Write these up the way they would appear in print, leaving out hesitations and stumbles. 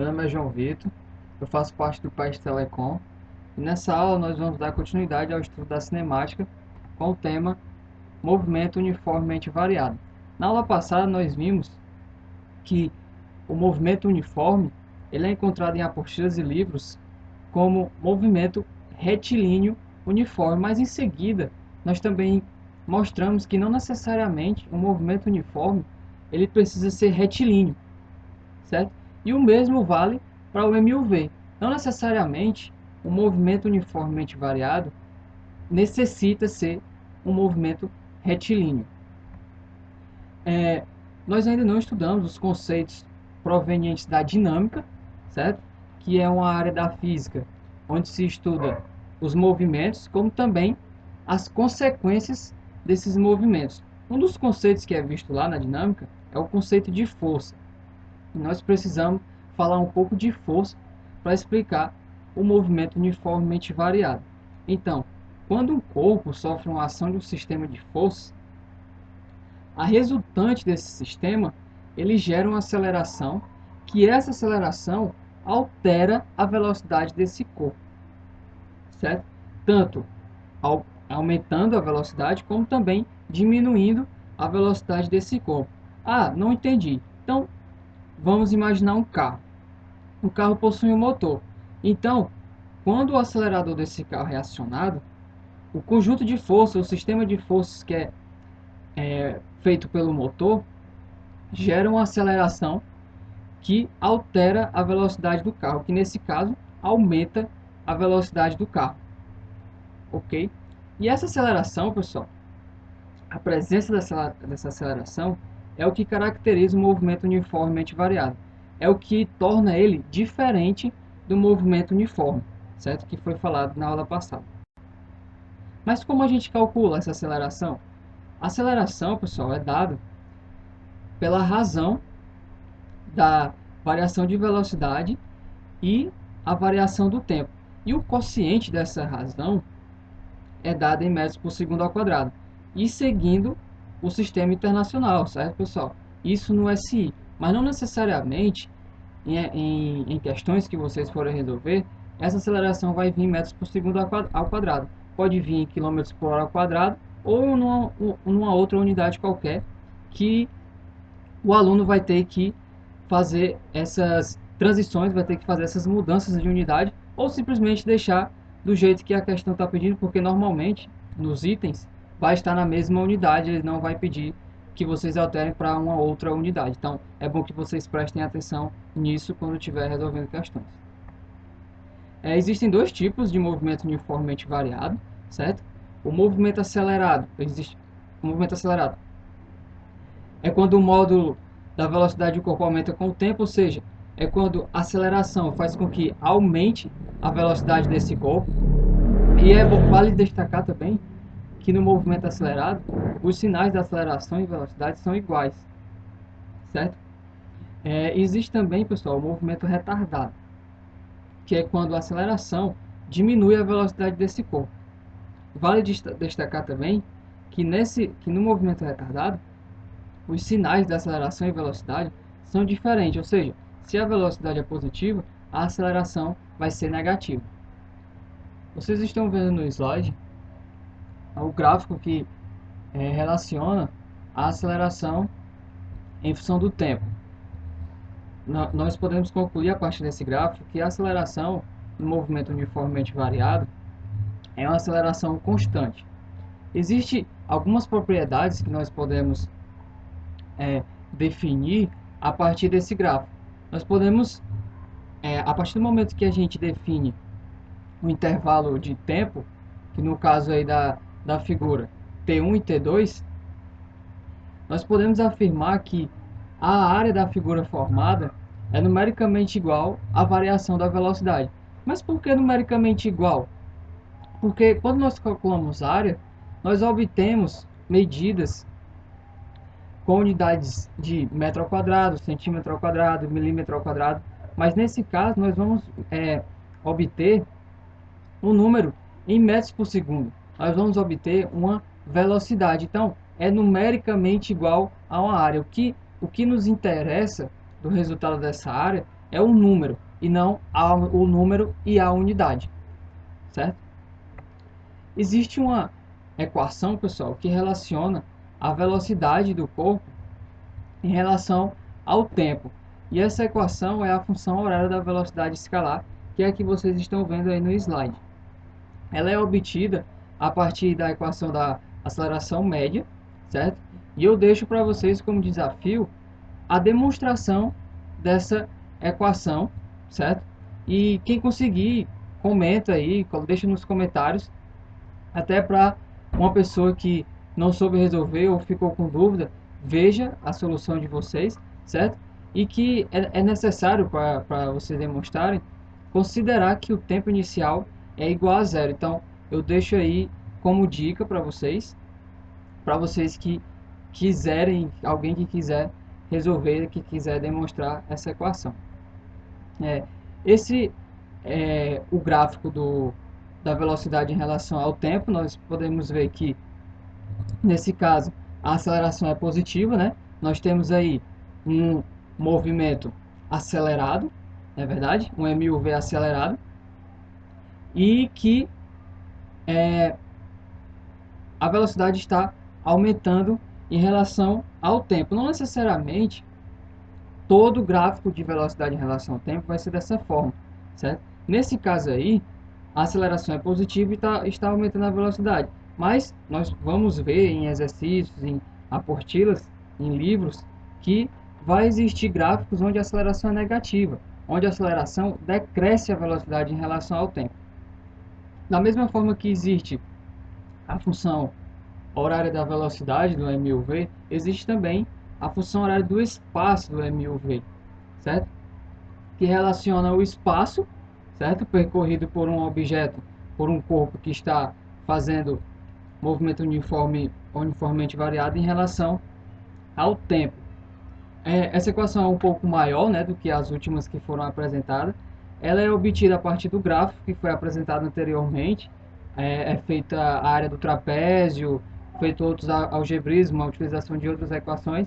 Meu nome é João Vitor, eu faço parte do País Telecom e nessa aula nós vamos dar continuidade ao estudo da cinemática com o tema Movimento Uniformemente Variado. Na aula passada nós vimos que o movimento uniforme ele é encontrado em apostilas e livros como movimento retilíneo uniforme, mas em seguida nós também mostramos que não necessariamente um movimento uniforme ele precisa ser retilíneo, certo? E o mesmo vale para o MUV. Não necessariamente um movimento uniformemente variado necessita ser um movimento retilíneo. Nós ainda não estudamos os conceitos provenientes da dinâmica, certo? Que é uma área da física onde se estuda os movimentos, como também as consequências desses movimentos. Um dos conceitos que é visto lá na dinâmica é o conceito de força. E nós precisamos falar um pouco de força para explicar o movimento uniformemente variado. Então, quando um corpo sofre uma ação de um sistema de força, a resultante desse sistema ele gera uma aceleração, que essa aceleração altera a velocidade desse corpo, certo? Tanto aumentando a velocidade, como também diminuindo a velocidade desse corpo. Ah, não entendi. Então, vamos imaginar um carro. O carro possui um motor. Então, quando o acelerador desse carro é acionado, o conjunto de forças, o sistema de forças que é feito pelo motor, gera uma aceleração que altera a velocidade do carro, que nesse caso aumenta a velocidade do carro, ok? E essa aceleração, pessoal, a presença dessa aceleração é o que caracteriza o movimento uniformemente variado, é o que torna ele diferente do movimento uniforme, certo? Que foi falado na aula passada. Mas como a gente calcula essa aceleração? A aceleração, pessoal, é dada pela razão da variação de velocidade e a variação do tempo. E o quociente dessa razão é dado em metros por segundo ao quadrado. E seguindo o sistema internacional, certo, pessoal? Isso no SI. Mas não necessariamente em questões que vocês forem resolver, essa aceleração vai vir em metros por segundo ao quadrado. Pode vir em quilômetros por hora ao quadrado ou numa outra unidade qualquer que o aluno vai ter que fazer essas transições, vai ter que fazer essas mudanças de unidade ou simplesmente deixar do jeito que a questão está pedindo, porque normalmente nos itens vai estar na mesma unidade, ele não vai pedir que vocês alterem para uma outra unidade. Então é bom que vocês prestem atenção nisso quando estiver resolvendo questões. Existem dois tipos de movimento uniformemente variado, certo? O movimento acelerado, existe o movimento acelerado é quando o módulo da velocidade do corpo aumenta com o tempo, ou seja, é quando a aceleração faz com que aumente a velocidade desse corpo. E vale destacar também que no movimento acelerado, os sinais de aceleração e velocidade são iguais, certo? Existe também, pessoal, o movimento retardado, que é quando a aceleração diminui a velocidade desse corpo. Vale destacar também que no movimento retardado, os sinais de aceleração e velocidade são diferentes, ou seja, se a velocidade é positiva, a aceleração vai ser negativa. Vocês estão vendo no slide o gráfico que relaciona a aceleração em função do tempo. Nós podemos concluir a partir desse gráfico que a aceleração no movimento uniformemente variado é uma aceleração constante. Existem algumas propriedades que nós podemos definir a partir desse gráfico. Nós podemos, a partir do momento que a gente define o intervalo de tempo, que no caso aí da figura T1 e T2, nós podemos afirmar que a área da figura formada é numericamente igual à variação da velocidade. Mas por que numericamente igual? Porque quando nós calculamos a área, nós obtemos medidas com unidades de metro ao quadrado, centímetro ao quadrado, milímetro ao quadrado, mas nesse caso nós vamos obter um número em metros por segundo. Nós vamos obter uma velocidade. Então, é numericamente igual a uma área. O que nos interessa do resultado dessa área é o número e não o número e a unidade, certo? Existe uma equação, pessoal, que relaciona a velocidade do corpo em relação ao tempo. E essa equação é a função horária da velocidade escalar, que é a que vocês estão vendo aí no slide. Ela é obtida a partir da equação da aceleração média, certo? E eu deixo para vocês como desafio a demonstração dessa equação, certo? E quem conseguir, comenta aí, deixa nos comentários, até para uma pessoa que não soube resolver ou ficou com dúvida, veja a solução de vocês, certo? E que é necessário para vocês demonstrarem, considerar que o tempo inicial é igual a zero. Então, eu deixo aí como dica para vocês que quiserem, alguém que quiser resolver, que quiser demonstrar essa equação. Esse é o gráfico da velocidade em relação ao tempo. Nós podemos ver que, nesse caso, a aceleração é positiva, né? Nós temos aí um movimento acelerado, é verdade? Um MUV acelerado, e que a velocidade está aumentando em relação ao tempo. Não necessariamente todo gráfico de velocidade em relação ao tempo vai ser dessa forma, certo? Nesse caso aí, a aceleração é positiva e está aumentando a velocidade. Mas nós vamos ver em exercícios, em apostilas, em livros, que vai existir gráficos onde a aceleração é negativa, onde a aceleração decresce a velocidade em relação ao tempo. Da mesma forma que existe a função horária da velocidade do MUV, existe também a função horária do espaço do MUV, certo? Que relaciona o espaço, certo? Percorrido por um objeto, por um corpo que está fazendo movimento uniformemente variado em relação ao tempo. Essa equação é um pouco maior, né, do que as últimas que foram apresentadas. Ela é obtida a partir do gráfico que foi apresentado anteriormente. É feita a área do trapézio, feito outros algebrismos, a utilização de outras equações.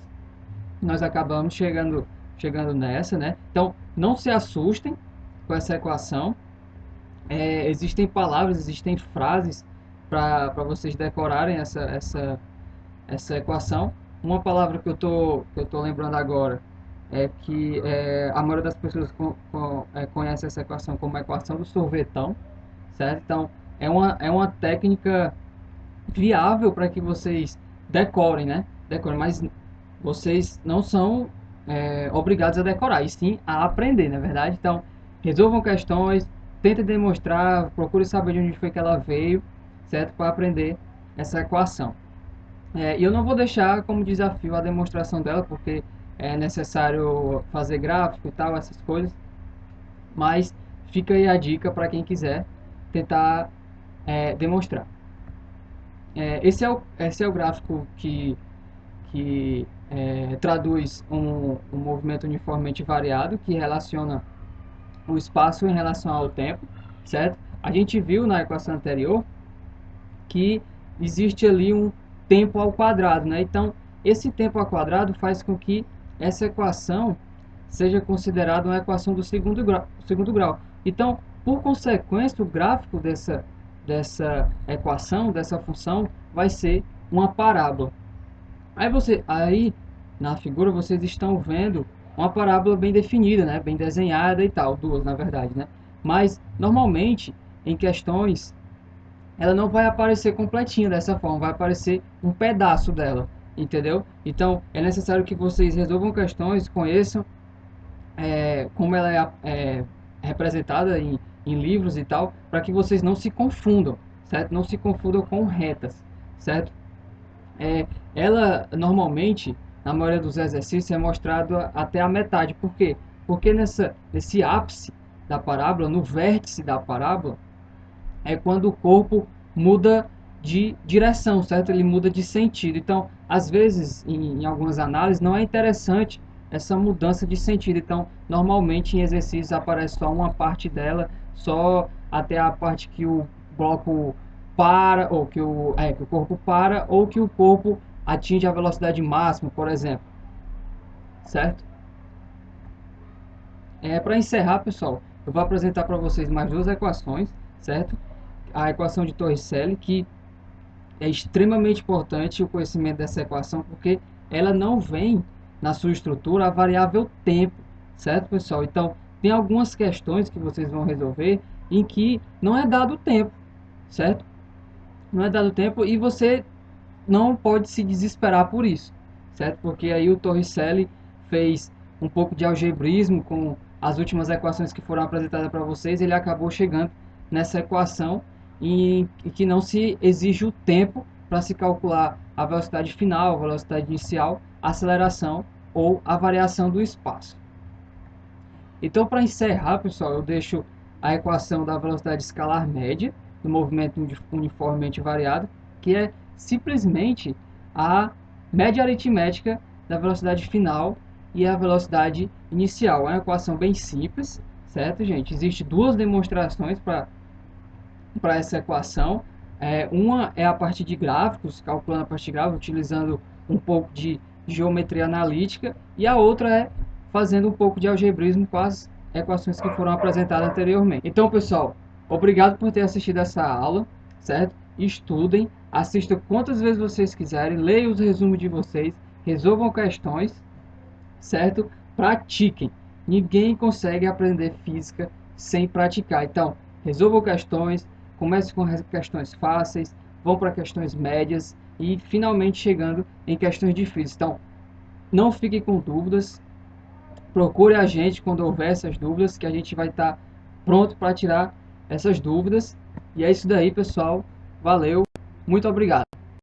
Nós acabamos chegando nessa, né? Então, não se assustem com essa equação. Existem palavras, existem frases para vocês decorarem essa equação. Uma palavra que eu tô lembrando agora é que a maioria das pessoas conhece essa equação como a equação do sorvetão, certo? Então, é uma técnica viável para que vocês decorem, né? Decorem, mas vocês não são obrigados a decorar, e sim a aprender, na verdade. Então, resolvam questões, tentem demonstrar, procure saber de onde foi que ela veio, certo? Para aprender essa equação. E eu não vou deixar como desafio a demonstração dela, porque é necessário fazer gráfico e tal, essas coisas. Mas fica aí a dica para quem quiser tentar demonstrar. Esse é o gráfico que traduz um movimento uniformemente variado, que relaciona o espaço em relação ao tempo, certo? A gente viu na equação anterior que existe ali um tempo ao quadrado, né? Então, esse tempo ao quadrado faz com que essa equação seja considerada uma equação do segundo grau. Então, por consequência, o gráfico dessa equação, dessa função, vai ser uma parábola. Aí na figura vocês estão vendo uma parábola bem definida, né? Bem desenhada e tal, duas na verdade, né? Mas normalmente em questões ela não vai aparecer completinha dessa forma, vai aparecer um pedaço dela, entendeu? Então é necessário que vocês resolvam questões, conheçam como ela é representada em livros e tal, para que vocês não se confundam, certo? Não se confundam com retas, certo? Ela normalmente, na maioria dos exercícios, é mostrado até a metade. Por quê? Porque nesse ápice da parábola, no vértice da parábola, é quando o corpo muda de direção, certo? Ele muda de sentido. Então, às vezes, em algumas análises, não é interessante essa mudança de sentido. Então, normalmente em exercícios aparece só uma parte dela, só até a parte que o bloco para, ou que o corpo para, ou que o corpo atinge a velocidade máxima, por exemplo. Certo? Para encerrar, pessoal, eu vou apresentar para vocês mais duas equações, certo? A equação de Torricelli, que é extremamente importante o conhecimento dessa equação, porque ela não vem na sua estrutura a variável tempo, certo, pessoal? Então, tem algumas questões que vocês vão resolver em que não é dado o tempo, certo? Não é dado o tempo e você não pode se desesperar por isso, certo? Porque aí o Torricelli fez um pouco de algebrismo com as últimas equações que foram apresentadas para vocês, ele acabou chegando nessa equação em que não se exige o tempo para se calcular a velocidade final, a velocidade inicial, a aceleração ou a variação do espaço. Então, para encerrar, pessoal, eu deixo a equação da velocidade escalar média do movimento uniformemente variado, que é simplesmente a média aritmética da velocidade final e a velocidade inicial. É uma equação bem simples, certo, gente? Existem duas demonstrações para essa equação. Uma é a partir de gráficos, calculando a partir de gráficos, utilizando um pouco de geometria analítica, e a outra é fazendo um pouco de algebrismo com as equações que foram apresentadas anteriormente. Então, pessoal, obrigado por ter assistido essa aula, certo? Estudem, assistam quantas vezes vocês quiserem, leiam os resumos de vocês, resolvam questões, certo? Pratiquem. Ninguém consegue aprender física sem praticar. Então, resolvam questões, comece com questões fáceis, vão para questões médias e finalmente chegando em questões difíceis. Então, não fiquem com dúvidas, procure a gente quando houver essas dúvidas, que a gente vai estar pronto para tirar essas dúvidas. E é isso daí, pessoal. Valeu, muito obrigado.